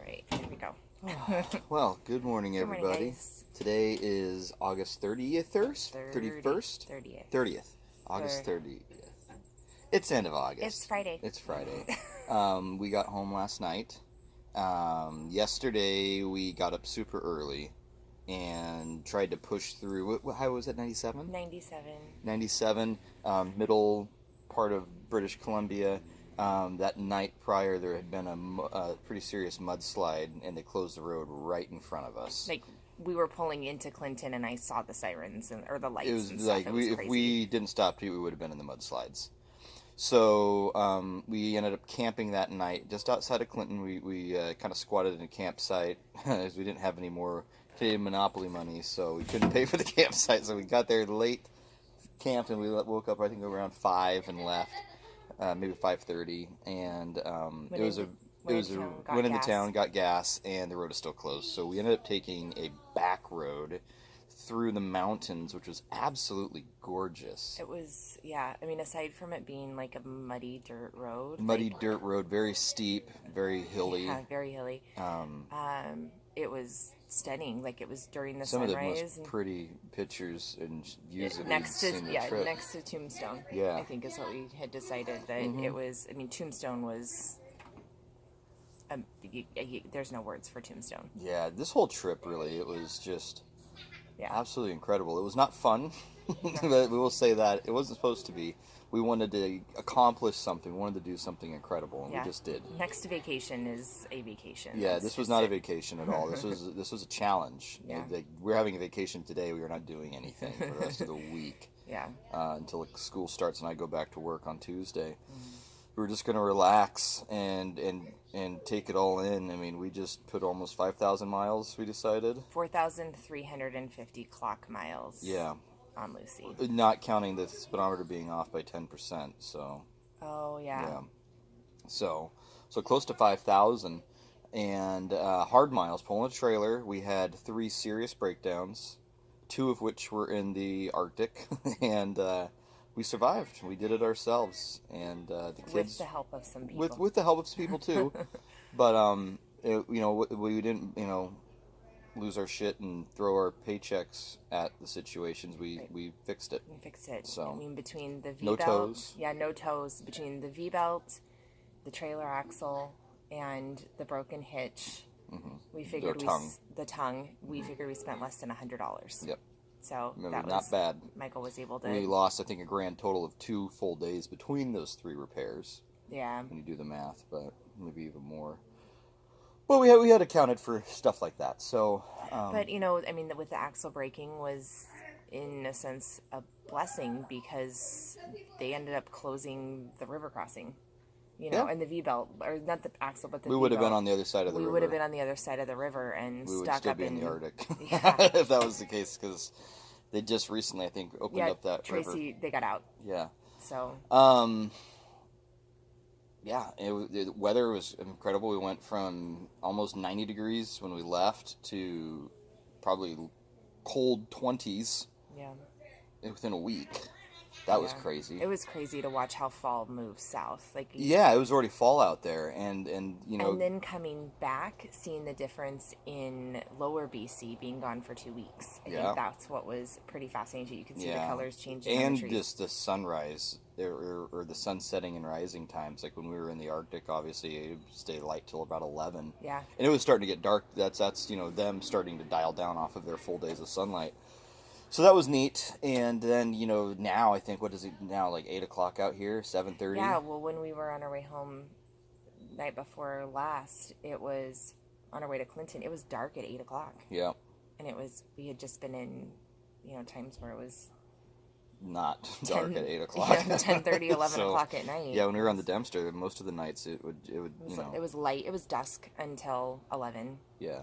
right, here we go. Well, good morning, Good morning, everybody. guys. Today is August 30th, 31st? 30th. 30th. August 30th. It's the end of August. It's Friday. It's Friday. We got home last night. Yesterday, we got up super early and tried to push through. How was it, 97? 97. 97, middle part of British Columbia. That night prior, there had been a pretty serious mudslide, and they closed the road right in front of us. Like, we were pulling into Clinton, and I saw the sirens or the lights. It was and stuff. like It was if crazy. we didn't stop, we would have been in the mudslides. So we ended up camping that night just outside of Clinton. We kind of squatted in a campsite as we didn't have any more Canadian Monopoly money, so we couldn't pay for the campsite. So we got there late, camped, and we woke up I think around 5 and left. Maybe 5:30, and went into town, got gas, and the road is still closed. So we ended up taking a back road through the mountains, which was absolutely gorgeous. It was, yeah. I mean, aside from it being like a muddy dirt road, Dirt road, very steep, very hilly. Yeah, very hilly. It was stunning. Like, it was during the Some sunrise. of the most pretty pictures and views that next we've to seen the trip. next to Tombstone. Yeah. I think is what we had decided that it was. I mean, Tombstone was. There's no words for Tombstone. Yeah, this whole trip really, it was just Yeah. absolutely incredible. It was not fun, but we will say that it wasn't supposed to be. We wanted to accomplish something. We wanted to do something incredible, and we just did. Next to vacation is a vacation. Yeah, That's this was just not it. a vacation at all. This was a challenge. Yeah. Like, we're having a vacation today. We are not doing anything for the rest of the week. Yeah. Until school starts and I go back to work on Tuesday. We were just going to relax and take it all in. I mean, we just put almost 5,000 miles, we decided. 4,350 clock miles. Yeah. On Lucy. Not counting the speedometer being off by 10%, so. Oh, yeah. So close to 5,000. And hard miles, pulling a trailer. We had 3 serious breakdowns, 2 of which were in the Arctic, and we survived. We did it ourselves, and the kids With the help of some people. with the help of some people too. But we didn't lose our shit and throw our paychecks at the situations. We fixed it. We fixed it. So, I mean, between the V no belt, toes. Yeah, no toes. Between the V belt, the trailer axle, and the broken hitch, we figured the tongue. We figured we spent less than $100. Yep. So Remember, not bad. Michael was able to. We lost, I think, a grand total of 2 full days between those 3 repairs. Yeah. When you do the math, but maybe even more. Well, we had accounted for stuff like that. So. But I mean, with the axle braking was, in a sense, a blessing because they ended up closing the river crossing. And the V-belt, or not the axle, but the V-belt. We would have been on the other side of the river. We would have been on the other side of the river and we stuck up in the Arctic. Yeah. If that was the case, because they just recently, I think, opened up that river. Tracy, they got out. Yeah. So. Yeah, the weather was incredible. We went from almost 90 degrees when we left to probably cold 20s. Yeah. Within a week. That was crazy. It was crazy to watch how fall moves south. It was already fall out there, and And then coming back, seeing the difference in lower BC being gone for 2 weeks. I think that's what was pretty fascinating. You could see the colors changing. And on the trees. just the sunrise or the sun setting and rising times. Like when we were in the Arctic, obviously it stayed light till about 11. Yeah. And it was starting to get dark. That's them starting to dial down off of their full days of sunlight. So that was neat, and then, now I think, what is it now, like 8 o'clock out here, 7:30? Yeah, well, when we were on our way home night before last, it was on our way to Clinton, it was dark at 8 o'clock. Yeah. And we had just been in, times where it was... Not dark at 8 o'clock. 10:30, 11 o'clock at night. Yeah, when we were on the Dempster, most of the nights it would It was light, it was dusk until 11. Yeah.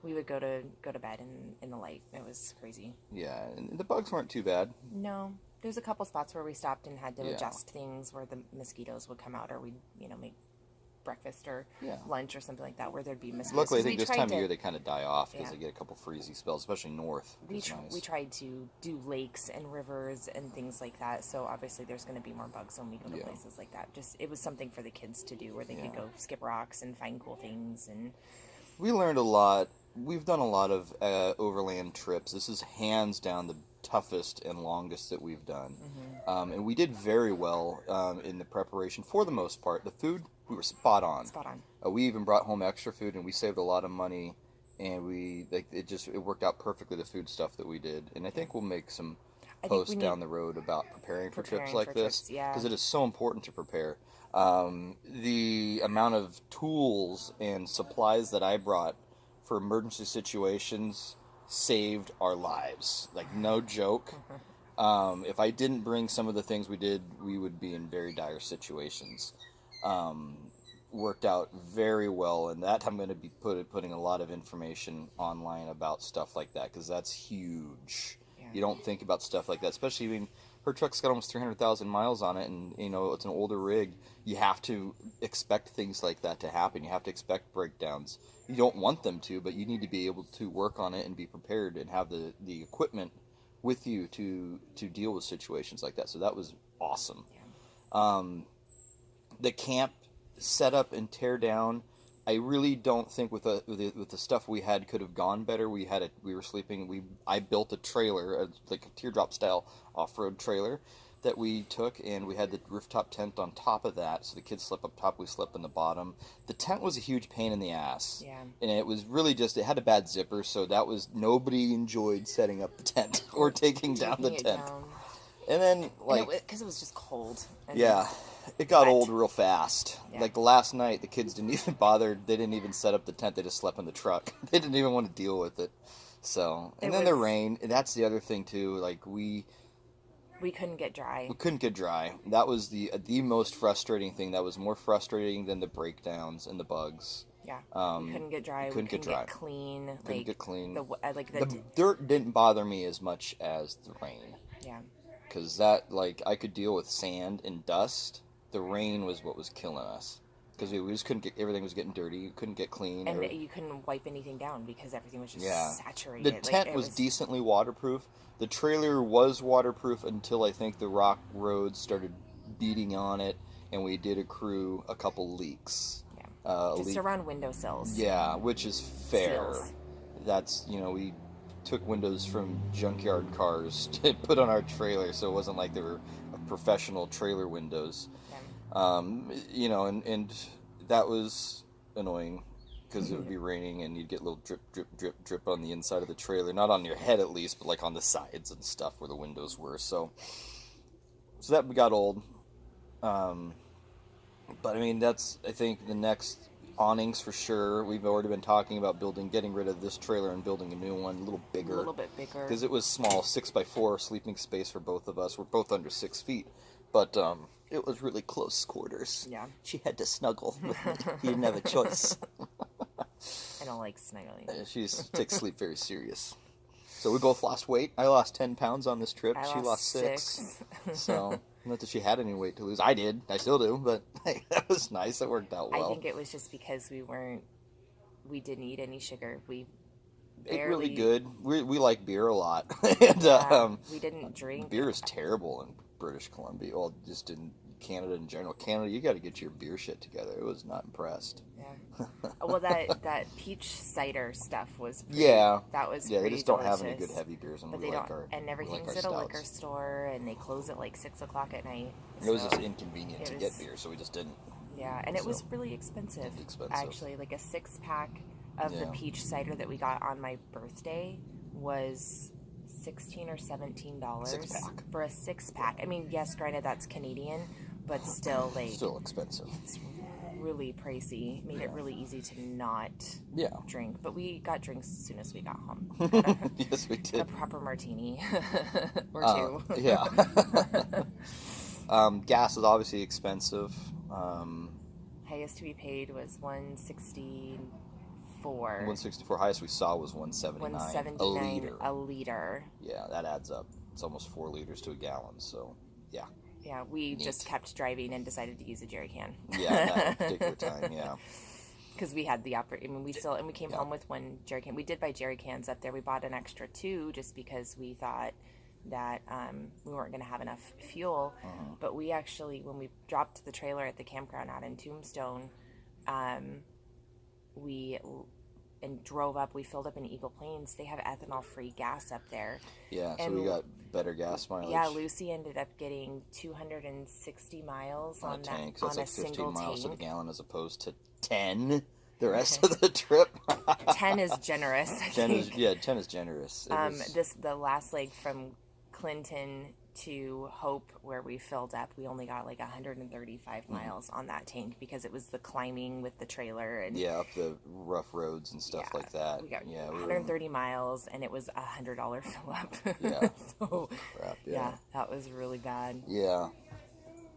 We would go to bed in the light. It was crazy. Yeah, and the bugs weren't too bad. No. There's a couple spots where we stopped and had to adjust things where the mosquitoes would come out, or we'd, make breakfast or lunch or something like that where there'd be mosquitoes. Luckily, I think this time of year they kind of die off because they get a couple freezy spells, especially north. We tried to do lakes and rivers and things like that, so obviously there's going to be more bugs when we go to places like that. Just it was something for the kids to do where they could go skip rocks and find cool things and We learned a lot. We've done a lot of overland trips. This is hands down the toughest and longest that we've done. And we did very well in the preparation for the most part. The food, we were spot on. Spot on. We even brought home extra food, and we saved a lot of money. And it worked out perfectly, the food stuff that we did. And I think we'll make some posts down the road about preparing for trips like this. Because it is so important to prepare. The amount of tools and supplies that I brought for emergency situations saved our lives. Like, no joke. If I didn't bring some of the things we did, we would be in very dire situations. Worked out very well, and that I'm going to be putting a lot of information online about stuff like that, because that's huge. Yeah. You don't think about stuff like that, especially when her truck's got almost 300,000 miles on it, and it's an older rig. You have to expect things like that to happen. You have to expect breakdowns. You don't want them to, but you need to be able to work on it and be prepared and have the equipment with you to deal with situations like that. So that was awesome. Yeah. The camp setup and tear down, I really don't think with the stuff we had could have gone better. We were sleeping. I built a trailer, like a teardrop style off-road trailer that we took, and we had the rooftop tent on top of that, so the kids slept up top, we slept in the bottom. The tent was a huge pain in the ass. Yeah. And it was really it had a bad zipper, so nobody enjoyed setting up the tent or taking down the tent. And then, because it was just cold. Yeah. It got old real fast. Yeah. Like, the last night, the kids didn't even bother. They didn't even set up the tent. They just slept in the truck. They didn't even want to deal with it. So, and then the rain. And that's the other thing, too. Like, we couldn't get dry. We couldn't get dry. That was the most frustrating thing. That was more frustrating than the breakdowns and the bugs. Yeah. We couldn't get dry. We couldn't get clean. Couldn't get clean. The dirt didn't bother me as much as the rain. Yeah. Because I could deal with sand and dust. The rain was what was killing us, because we just couldn't get, everything was getting dirty. You couldn't get clean, and you couldn't wipe anything down because everything was just saturated. The tent was decently waterproof. The trailer was waterproof until I think the rock roads started beating on it, and we did accrue a couple leaks. Yeah, just around windowsills. Yeah, which is fair. That's we took windows from junkyard cars to put on our trailer, so it wasn't like they were professional trailer windows. And that was annoying, because it would be raining and you'd get a little drip, drip, drip, drip on the inside of the trailer. Not on your head at least, but like on the sides and stuff where the windows were. So that got old. But I mean, that's, I think, the next awnings for sure. We've already been talking about getting rid of this trailer and building a new one, a little bit bigger. Because it was small, 6x4 sleeping space for both of us. We're both under 6 feet. But it was really close quarters. Yeah. She had to snuggle with me. He didn't have a choice. I don't like snuggling. She takes sleep very serious. So we both lost weight. I lost 10 pounds on this trip. She lost 6. So, not that she had any weight to lose. I did. I still do. But hey, that was nice. It worked out well. I think it was just because we didn't eat any sugar. We ate really good. We like beer a lot. And we didn't drink. Beer is terrible in British Columbia. Well, just in Canada in general. Canada, you got to get your beer shit together. I was not impressed. Yeah. Well, that peach cider stuff was that was they just don't delicious. have any good heavy beers, and but we they like don't, our and everything's like at our a liquor store, and they close at like 6:00 at night. It was just inconvenient to get beer, so we just didn't. Yeah, and it was really expensive. Actually, like a 6-pack of the peach cider that we got on my birthday was $16 or $17 6-pack for a 6-pack. I mean, yes, granted that's Canadian, but still expensive. It's really pricey. Made it really easy to not drink. But we got drinks as soon as we got home. Yes, we did. A proper martini or two. Yeah. Gas is obviously expensive. Highest we paid was $1.64. $1.64. Highest we saw was $1.79 a liter. Yeah, that adds up. It's almost 4 liters to a gallon. So, yeah. Yeah, we just kept driving and decided to use a jerry can. Yeah, at that particular time, yeah. Because we had the we came home with 1 jerry can. We did buy jerry cans up there. We bought an extra 2 just because we thought that we weren't going to have enough fuel. But we actually, when we dropped the trailer at the campground out in Tombstone, we and drove up. We filled up in Eagle Plains. They have ethanol-free gas up there. Yeah, so And we got better gas mileage. yeah, Lucy ended up getting 260 miles on that tank. So on that's like a 15 single miles to the tank. gallon as opposed to 10 the rest of the trip. 10 is generous, I think. 10 is generous. The last leg from Clinton to Hope, where we filled up, we only got like 135 miles on that tank because it was the climbing with the trailer and up the rough roads and stuff like that. We got 130 miles, and it was $100 fill up. Yeah. So crap. yeah, that was really bad. Yeah.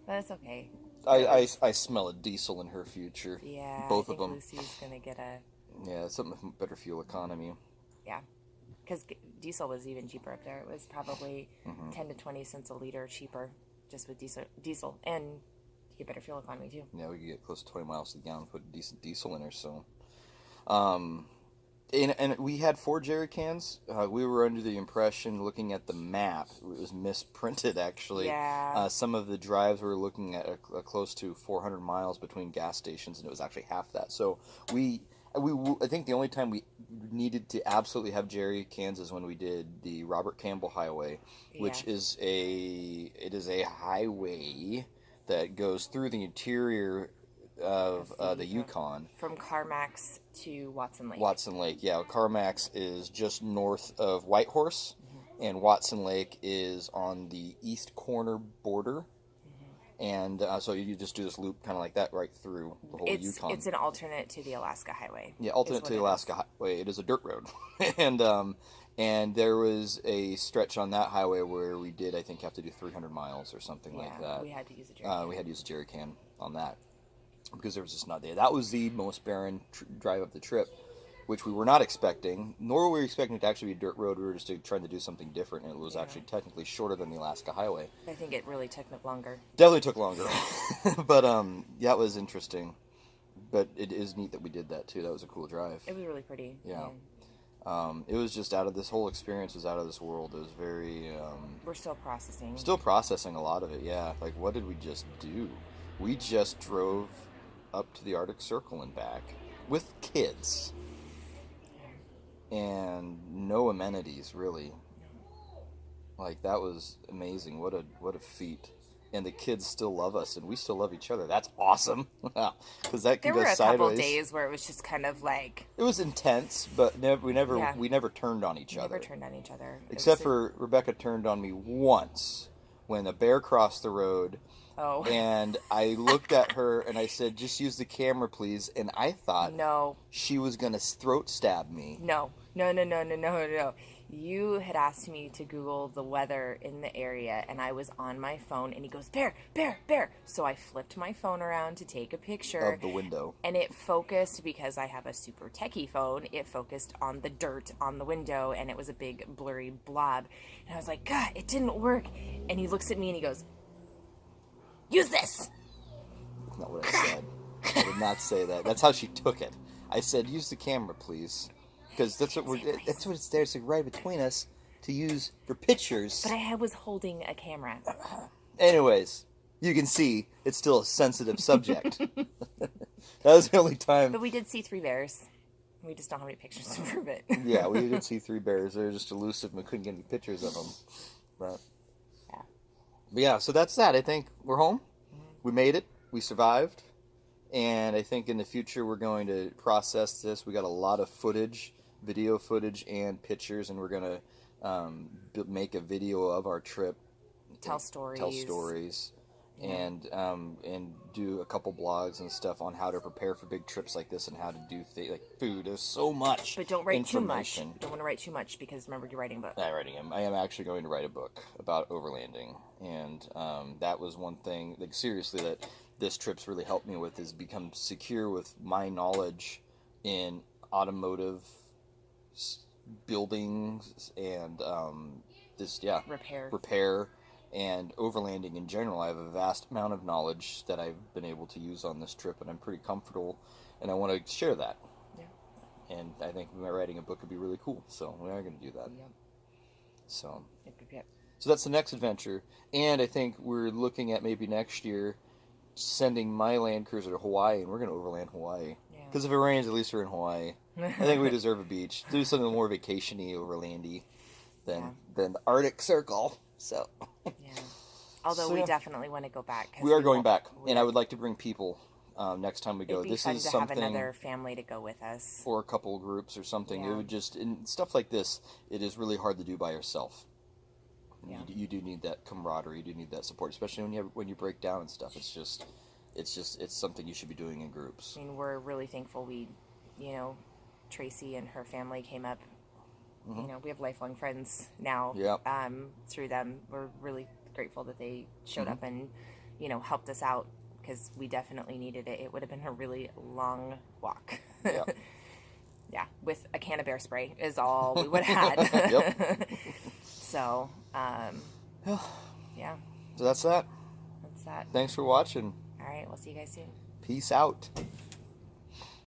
But it's okay. I smell a diesel in her future. Yeah, both I think of them. Lucy's gonna get a something with better fuel economy. Yeah, because diesel was even cheaper up there. It was probably 10 to 20 cents a liter cheaper just with diesel, and you get better fuel economy too. Yeah, we could get close to 20 miles to the gallon, put a decent diesel in her. So, and we had 4 jerry cans. We were under the impression, looking at the map, it was misprinted actually. Yeah. Some of the drives were looking at a close to 400 miles between gas stations, and it was actually half that. So I think the only time we needed to absolutely have jerry cans is when we did the Robert Campbell Highway, which is a highway that goes through the interior of the Yukon. From Carmax to Watson Lake. Watson Lake, yeah. Carmax is just north of Whitehorse, and Watson Lake is on the east corner border. And so you just do this loop kind of like that right through the whole Yukon. It's an alternate to the Alaska Highway. Yeah, alternate to the Alaska Highway. It is a dirt road. And there was a stretch on that highway where we did, I think, have to do 300 miles or something like that. We had to use a jerry can. We had to use a jerry can on that because there was just not there. That was the most barren drive of the trip, which we were not expecting, nor were we expecting it to actually be a dirt road. We were just trying to do something different, and it was actually technically shorter than the Alaska Highway. I think it really took longer. Definitely took longer. But that was interesting. But it is neat that we did that, too. That was a cool drive. It was really pretty. Yeah. It was just this whole experience was out of this world. It was very... we're still processing. Still processing a lot of it, yeah. Like, what did we just do? We just drove up to the Arctic Circle and back with kids. And no amenities, really. Like, that was amazing. What a feat. And the kids still love us, and we still love each other. That's awesome. Because that can go sideways. There were a couple days where it was just kind of like... It was intense, but we never turned on each other. Never turned on each other. Except for Rebecca turned on me once when a bear crossed the road. Oh. And I looked at her and I said, "Just use the camera, please." And I thought she was going to throat stab me. No. You had asked me to Google the weather in the area, and I was on my phone, and he goes, "Bear, bear, bear." So I flipped my phone around to take a picture. Of the window. And it focused, because I have a super techie phone, it focused on the dirt on the window, and it was a big blurry blob. And I was like, God, it didn't work. And he looks at me and he goes, "Use this." That's not what I said. I did not say that. That's how she took it. I said, "Use the camera, please." Because that's what it's there. It's like right between us to use for pictures. But I was holding a camera. Anyways, you can see it's still a sensitive subject. That was the only time. But we did see 3 bears. We just don't have any pictures to prove it. Yeah, we did see 3 bears. They were just elusive, and we couldn't get any pictures of them. But yeah, so that's that. I think we're home. We made it. We survived. And I think in the future we're going to process this. We got a lot of footage, video footage and pictures, and we're going to make a video of our trip. Tell stories. And do a couple blogs and stuff on how to prepare for big trips like this and how to do things like food. There's so much. But don't write too much. Don't want to write too much because remember you're writing a book. I am actually going to write a book about overlanding, and that was one thing. Like seriously, that this trip's really helped me with is become secure with my knowledge in automotive buildings and repair. And overlanding in general. I have a vast amount of knowledge that I've been able to use on this trip, and I'm pretty comfortable, and I want to share that. Yeah. And I think writing a book would be really cool, so we are going to do that. Yep. So that's the next adventure, and I think we're looking at maybe next year sending my Land Cruiser to Hawaii, and we're going to overland Hawaii. Because if it rains, at least we're in Hawaii. I think we deserve a beach. Do something more vacation-y, overlandy than the Arctic Circle. So. Yeah. Although we definitely want to go back. We are going back, and I would like to bring people next time we go. It'd be fun to have another family to go with us, or a couple groups or something. Yeah. It would just, and stuff like this, it is really hard to do by yourself. Yeah. You do need that camaraderie. You do need that support, especially when you break down and stuff. It's something you should be doing in groups. I mean, we're really thankful Tracy and her family came up. Mm-hmm. We have lifelong friends now. Yep. Through them, we're really grateful that they showed Mm-hmm. up and, helped us out, because we definitely needed it. It would have been a really long walk. Yeah. Yeah, with a can of bear spray is all we would have had. Yep. So, yeah. So that's that. That's that. Thanks for watching. All right, we'll see you guys soon. Peace out.